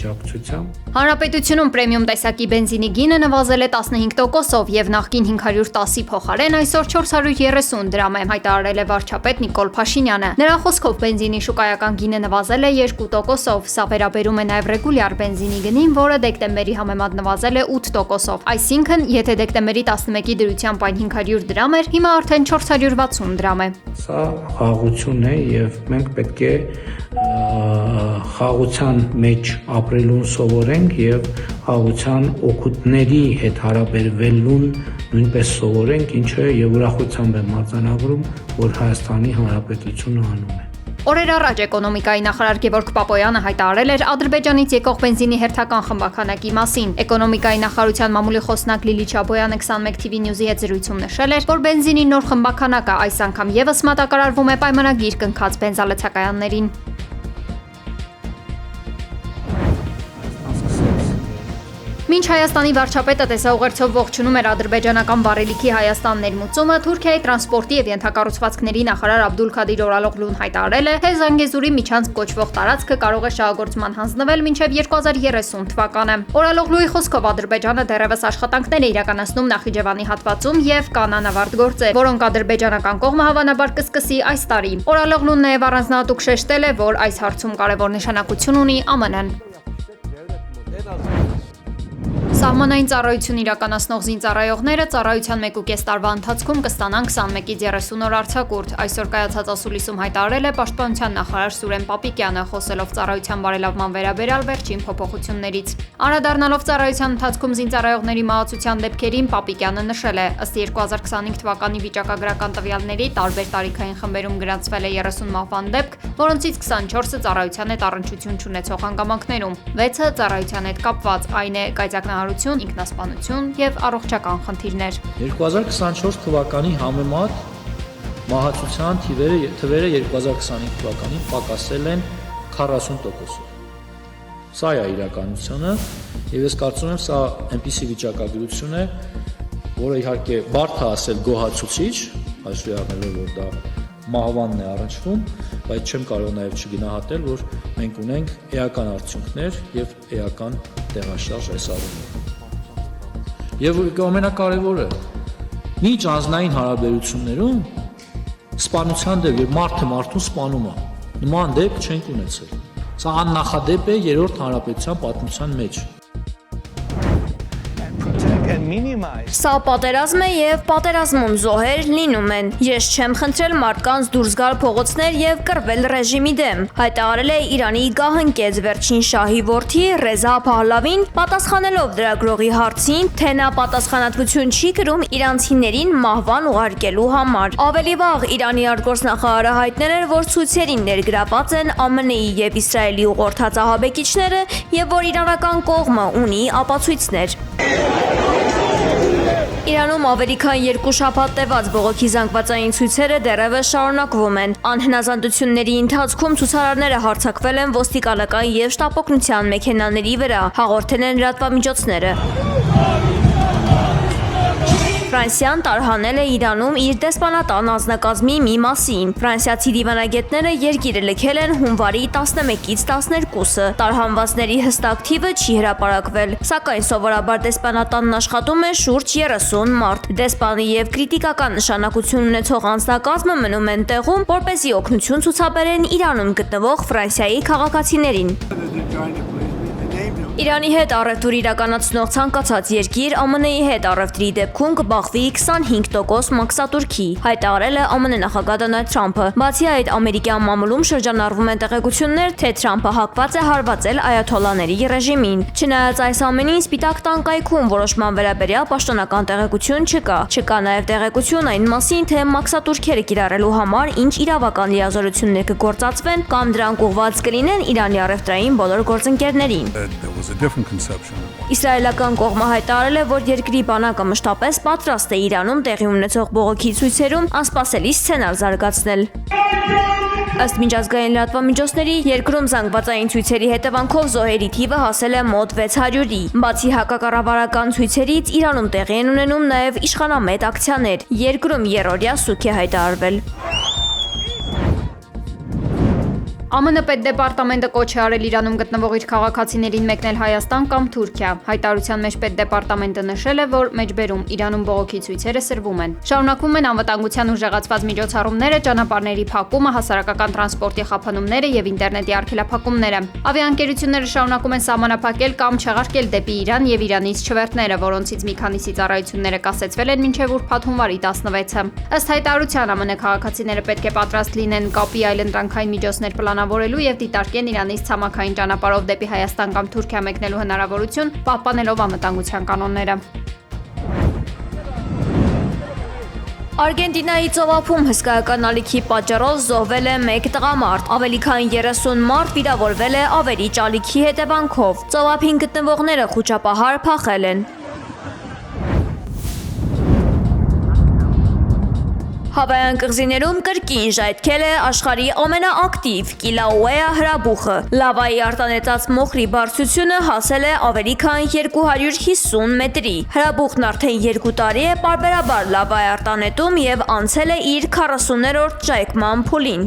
աջակցությամբ։ Հանրապետությունում պրեմիում տեսակի բենզինի գինը նվազել է 15%-ով եւ նախկին 510-ի փոխարեն այսօր 430 դրամ է, հայտարարել է վարչապետ Նիկոլ Փաշինյանը։ Նրա խոսքով բենզինի շուկայական գինը նվազել է 2%-ով, սա վերաբերում է նաեւ ռեգուլյար բենզինի գնին, որը դեկտեմբերի համեմատ նվազել է 8%-ով։ Այսինքն, եթե դեկտեմբերի 11-ի դրությամբ այն 500 դրամ էր, հիմա արդեն 460 դրամ է։ Սա խաղաղություն է եւ մենք պետք է խաղաղության մեջ ապրելուն սովորենք եւ խաղաղության օգուտների հետ հարաբերվելուն նույնպես սովորենք, ինչը եւ ուրախությամբ եմ արձանագրում, որ Հայաստանի Հանրապետությունը անում է։ Օրեր առաջ էկոնոմիկայի նախարար Գևորգ Պապոյանը հայտարարել էր Ադրբեջանից եկող բենզինի հերթական խմբականակի մասին։ Էկոնոմիկայի նախարարության մամուլի խոսնակ Լիլիթ Շաբոյանը 21 TV News-ի հետ զրույցում նշել էր, որ բենզինի նոր խմբականակը այս անգամ եւս մատակարարվում է պայմանագիր կնքած բենզալցակայաններին։ Մինչ Հայաստանի վարչապետը տեսաուղերձով ողջունում էր ադրբեջանական վառելիքի Հայաստան ներմուծումը, Թուրքիայի տրանսպորտի եւ ենթակառուցվածքների նախարար Աբդուլքադիր Օրալօղլուն հայտարարել է, թե Զանգեզուրի միջանցք կոչվող տարածքը կարող է շահագործման հանձնվել մինչեւ 2030 թվականը։ Օրալօղլուի խոսքով Ադրբեջանը դեռևս աշխատանքներ է իրականացնում Նախիջևանի հատվածում եւ կան անավարտ գործեր, որոնք ադրբեջանական կողմը հավանաբար կսկսի այս տարի։ Օրալօղլուն նաեւ առանձնահատուկ շեշտել է, որ այս հարցում կարևոր նշանակություն ունի ԱՄՆ-ն։ Սահմանային ծառայություն իրականացնող զինծառայողները ծառայության 1.5 տարվա ընթացքում կստանան 21-ից 30 օր արձակուրդ։ Այսօր կայացած ասուլիսում հայտարարել է Պաշտպանության նախարար Սուրեն Պապիկյանը, խոսելով ծառայության բարելավման վերաբերյալ վերջին փոփոխություններից։ Անդրադառնալով ծառայության ընթացքում զինծառայողների մահացության դեպքերին, Պապիկյանը նշել է, ըստ 2025 թվականի վիճակագրական տվյալների տարբեր տարիքային խմբերում գրանցվել է 30 մահվան դեպք, որոնցից 24-ը ծառայության հետ առնչություն չունեցող հանգամանքներում, 6-ը ծառայության հետ կապված, այն է կայծակնահարություն, ինքնասպանություն եւ առողջական խնդիրներ։ 2024 թվականի համեմատ մահացության թվերը 2025 թվականին պակասել են 40%-ով։ Սա է իրականությունը, եւ ես կարծում եմ, սա այնպիսի վիճակագրություն է, որը իհարկե բարդ է ասել գոհացուցիչ, հաշվի առնելով, որ դա մահվանն է առնչվում, բայց չեմ կարող նաեւ չգնահատել, որ մենք ունենք էական արդյունքներ եւ էական տեղաշարժ այս առումով։ Եվ ամենակարևորը, մինչ անձնային հարաբերություններում սպանության դեպք եւ մարդը մարդուն սպանում է, նման դեպք չենք ունեցել։ Սա աննախադեպ է երրորդ հանրապետության պատմության մեջ։ Սա պատերազմ է եւ պատերազմում զոհեր լինում են։ Ես չեմ խնդրել մարդկանց դուրս գալ փողոցներ եւ կռվել ռեժիմի դեմ, հայտարարել է Իրանի գահընկեց վերջին շահի որդի Ռեզա Փահլավին, պատասխանելով լրագրողի հարցին, թե նա պատասխանատվություն չի կրում իրանցիներին մահվան ուղարկելու համար։ Ավելի վաղ Իրանի արտգործնախարարը հայտնել էր, որ ցույցերին ներգրաված են ԱՄՆ-ի եւ Իսրայելի ուղղորդած ահաբեկիչները եւ որ իրանական կողմը ունի ապացույցներ։ Իրանում ավելի քան 2 շաբաթ տևած բողոքի զանգվածային ցույցերը դեռևս շարունակվում են։ Անհնազանդությունների ընթացքում ցուցարարները հարձակվել են ոստիկանական եւ շտապօգնության մեքենաների վրա, հաղորդել են լրատվամիջոցները։ Ֆրանսիան տարհանել է Իրանում իր դեսպանատան անձնակազմի մի մասին։ Ֆրանսիացի դիվանագետները երկիրը լքել են հունվարի 11-ից 12-ը։ Տարհանվածների հստակ թիվը չի հրապարակվել, սակայն սովորաբար դեսպանատանն աշխատում է շուրջ 30 մարդ։ Դեսպանի եւ կրիտիկական նշանակություն ունեցող անձնակազմը մնում են տեղում, որպեսզի օգնություն ցուցաբերեն Իրանում գտնվող Ֆրանսիայի քաղաքացիներին։ Իրանի հետ առևտուր իրականացնող ցանկացած երկիր ԱՄՆ-ի հետ առևտրի դեպքում կբախվի 25% մաքսատուրքի, հայտարարել է ԱՄՆ նախագահ Դոնալդ Թրամփը։ Բացի այդ, ամերիկյան մամուլում շրջանառվում են տեղեկություններ, թե Թրամփը հակված է հարվածել այաթոլլաների ռեժիմին։ Չնայած այս ամենին, Սպիտակ տան կայքում որոշման վերաբերյալ պաշտոնական տեղեկություն չկա։ Չկա նաև տեղեկություն այն մասին, թե մաքսատուրքերը կիրառելու համար ինչ իրավական լիազորություններ կգործածվեն կամ դրանք ուղղված կլինեն Իրանի առևտրային բոլոր գործընկերներին։ Իսրայելական կողմը հայտարարել է, որ երկրի բանակը մշտապես պատրաստ է Իրանում տեղի ունեցող բողոքի ցույցերում անսպասելի սցենար զարգացնել։ Ըստ միջազգային լրատվամիջոցների, երկրում զանգվածային ցույցերի հետևանքով զոհերի թիվը հասել է մոտ 600-ի։ Բացի հակակառավարական ցույցերից, Իրանում տեղի են ունենում նաև իշխանամետ ակցիաներ։ Երկրում երրորդյա սուգ է հայտարարվել։ ԱՄՆ պետդեպարտամենտը կոչ է արել Իրանում գտնվող իր քաղաքացիներին մեկնել Հայաստան կամ Թուրքիա։ Հայտարարության մեջ պետդեպարտամենտը նշել է, որ մեջբերում Իրանում բողոքի ցույցերը սրվում են։ Շարունակվում են անվտանգության ուժեղացված միջոցառումները, ճանապարհների փակումը, հասարակական տրանսպորտի խափանումները եւ ինտերնետի արգելափակումները։ Ավիաընկերությունները շարունակում են սահմանափակել կամ չեղարկել դեպի Իրան եւ Իրանից չվերթները, որոնցից մի քանիսի ծառայությունները կասեցվել են մինչեւ ուրբաթ հունվարի 16-ը։ Ըստ հայտարարության ԱՄՆ քաղաքացիները պետք է պատրաստ լինեն կապի այլընտրանքային միջոցներ պլանավորելու եւ դիտարկեն Իրանից ցամաքային ճանապարհով դեպի Հայաստան կամ Թուրքիա մեկնելու հնարավորություն, պահպանելով անվտանգության կանոնները։ Արգենտինայի ծովափում հսկայական ալիքի պատճառով զոհվել է 1 տղամարդ, ավելի քան 30 մարդ վիրավորվել է ավերիչ ալիքի հետևանքով։ Ծովափին գտնվողները խուճապահար փախել են։ Հավայան կղզիներում կրկին ժայթքել է աշխարհի ամենաակտիվ Կիլաուեա հրաբուխը։ Լավայի արտանետած մոխրի բարձրությունը հասել է ավելի քան 250 մետրի։ Հրաբուխն արդեն 2 տարի է պարբերաբար լավա է արտանետում եւ անցել է իր 40-րդ ժայթքման փուլին։